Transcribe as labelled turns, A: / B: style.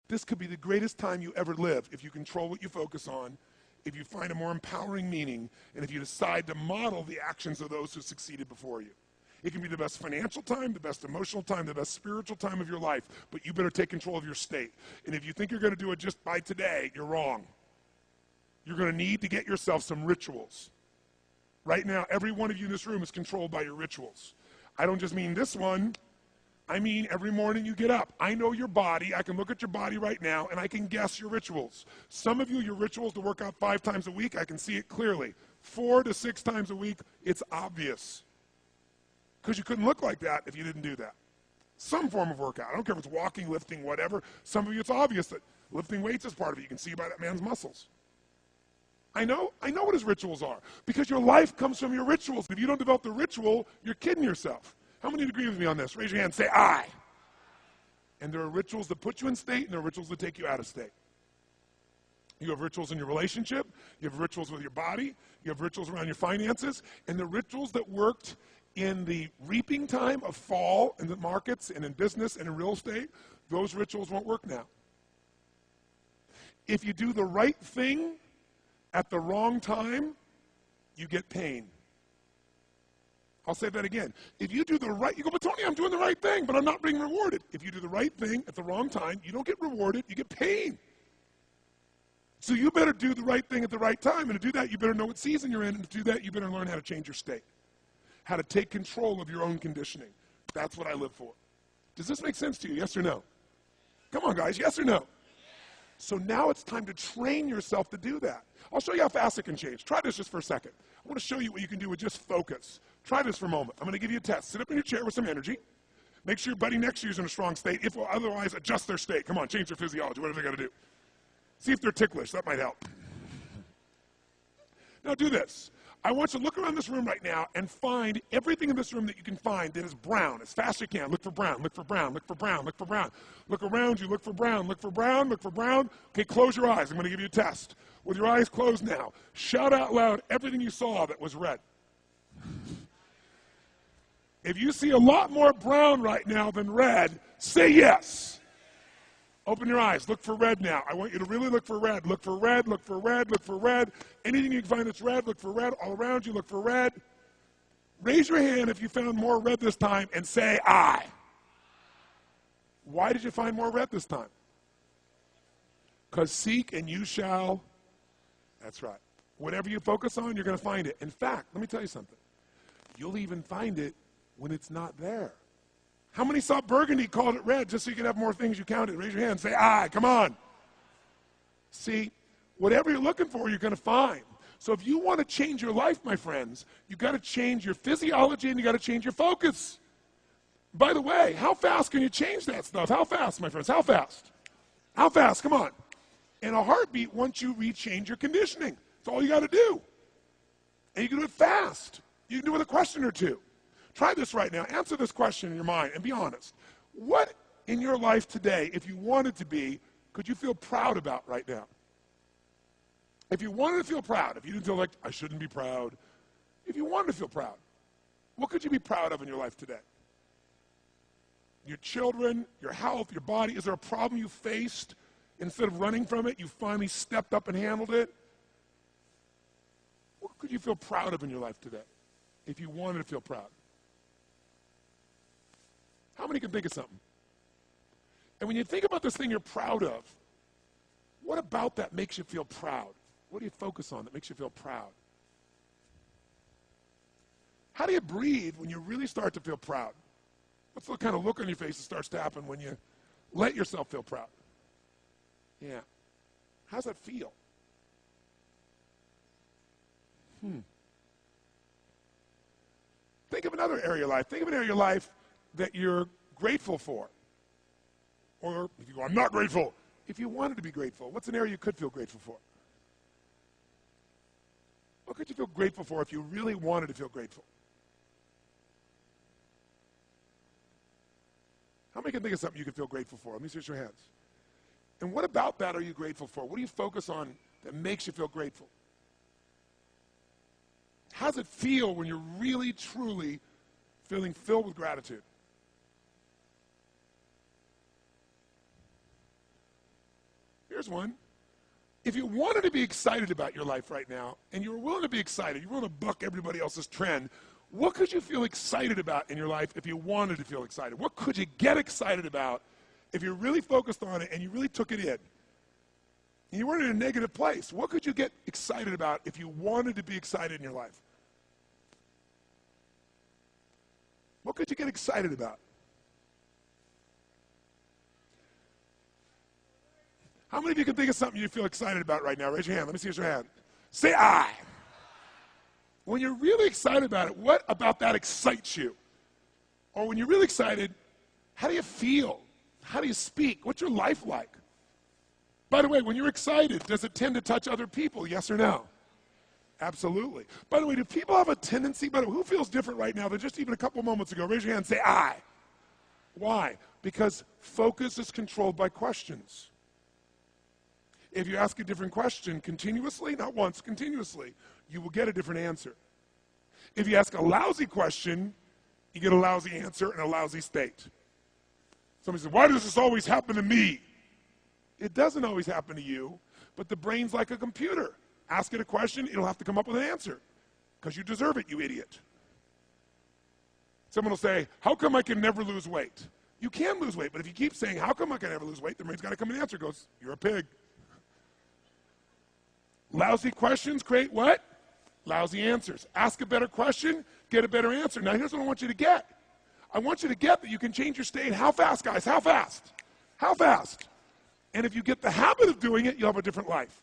A: This could be the greatest time you ever live if you control what you focus on, if you find a more empowering meaning, and if you decide to model the actions of those who succeeded before you. It can be the best financial time, the best emotional time, the best spiritual time of your life, but you better take control of your state. And if you think you're going to do it just by today, you're wrong. You're going to need to get yourself some rituals. Right now, every one of you in this room is controlled by your rituals. I don't just mean this one. I mean every morning you get up. I know your body. I can look at your body right now, and I can guess your rituals. Some of you, your rituals to work out 5 times a week, I can see it clearly. 4 to 6 times a week, it's obvious. Because you couldn't look like that if you didn't do that. Some form of workout. I don't care if it's walking, lifting, whatever. Some of you, it's obvious that lifting weights is part of it. You can see by that man's muscles. I know what his rituals are. Because your life comes from your rituals. If you don't develop the ritual, you're kidding yourself. How many agree with me on this? Raise your hand. Say, I. And there are rituals that put you in state, and there are rituals that take you out of state. You have rituals in your relationship. You have rituals with your body. You have rituals around your finances. And the rituals that worked in the reaping time of fall in the markets and in business and in real estate, those rituals won't work now. If you do the right thing at the wrong time, you get pain. I'll say that again. If you do the right, you go, but Tony, I'm doing the right thing, but I'm not being rewarded. If you do the right thing at the wrong time, you don't get rewarded, you get pain. So you better do the right thing at the right time, and to do that, you better know what season you're in, and to do that, you better learn how to change your state, how to take control of your own conditioning. That's what I live for. Does this make sense to you, yes or no? Come on, guys, yes or no? So now it's time to train yourself to do that. I'll show you how fast it can change. Try this just for a second. I want to show you what you can do with just focus. Try this for a moment. I'm going to give you a test. Sit up in your chair with some energy. Make sure your buddy next to you is in a strong state. If otherwise, adjust their state. Come on, change their physiology. What do they got to do? See if they're ticklish. That might help. Now do this. I want you to look around this room right now and find everything in this room that you can find that is brown as fast as you can. Look for brown, look for brown, look for brown, look for brown. Look around you, look for brown, look for brown, look for brown. Okay, close your eyes. I'm going to give you a test. With your eyes closed now, shout out loud everything you saw that was red. If you see a lot more brown right now than red, say yes. Open your eyes. Look for red now. I want you to really look for red. Look for red, look for red, look for red. Anything you can find that's red, look for red. All around you, look for red. Raise your hand if you found more red this time and say, I. Why did you find more red this time? Because seek and you shall. That's right. Whatever you focus on, you're going to find it. In fact, let me tell you something. You'll even find it when it's not there. How many saw burgundy, called it red, just so you can have more things you counted? Raise your hand. Say, I. Come on. See, whatever you're looking for, you're going to find. So if you want to change your life, my friends, you've got to change your physiology and you've got to change your focus. By the way, how fast can you change that stuff? How fast, my friends? How fast? How fast? Come on. In a heartbeat, once you rechange your conditioning. That's all you got to do. And you can do it fast. You can do it with a question or two. Try this right now. Answer this question in your mind and be honest. What in your life today, if you wanted to be, could you feel proud about right now? If you wanted to feel proud, if you didn't feel like, I shouldn't be proud, if you wanted to feel proud, what could you be proud of in your life today? Your children, your health, your body. Is there a problem you faced? Instead of running from it, you finally stepped up and handled it? What could you feel proud of in your life today if you wanted to feel proud? How many can think of something? And when you think about this thing you're proud of, what about that makes you feel proud? What do you focus on that makes you feel proud? How do you breathe when you really start to feel proud? What's the kind of look on your face that starts to happen when you let yourself feel proud? Yeah. How's that feel? Think of another area of your life. Think of an area of your life that you're grateful for. Or if you go, I'm not grateful. If you wanted to be grateful, what's an area you could feel grateful for? What could you feel grateful for if you really wanted to feel grateful? How many can think of something you could feel grateful for? Let me see your hands. And what about that are you grateful for? What do you focus on that makes you feel grateful? How does it feel when you're really, truly feeling filled with gratitude? Here's one. If you wanted to be excited about your life right now, and you were willing to be excited, you were willing to buck everybody else's trend, what could you feel excited about in your life if you wanted to feel excited? What could you get excited about if you're really focused on it and you really took it in? And you weren't in a negative place. What could you get excited about if you wanted to be excited in your life? What could you get excited about? How many of you can think of something you feel excited about right now? Raise your hand. Let me see your hand. Say I. When you're really excited about it, what about that excites you? Or when you're really excited, how do you feel? How do you speak? What's your life like? By the way, when you're excited, does it tend to touch other people? Yes or no? Absolutely. By the way, do people have a tendency, who feels different right now than just even a couple moments ago? Raise your hand and say I. Why? Because focus is controlled by questions. If you ask a different question continuously, not once, continuously, you will get a different answer. If you ask a lousy question, you get a lousy answer and a lousy state. Somebody says, why does this always happen to me? It doesn't always happen to you, but the brain's like a computer. Ask it a question, it'll have to come up with an answer because you deserve it, you idiot. Someone will say, how come I can never lose weight? You can lose weight, but if you keep saying, how come I can never lose weight, the brain's got to come with an answer. It goes, you're a pig. Lousy questions create what? Lousy answers. Ask a better question, get a better answer. Now here's what I want you to get. I want you to get that you can change your state. How fast, guys? How fast? How fast? And if you get the habit of doing it, you'll have a different life.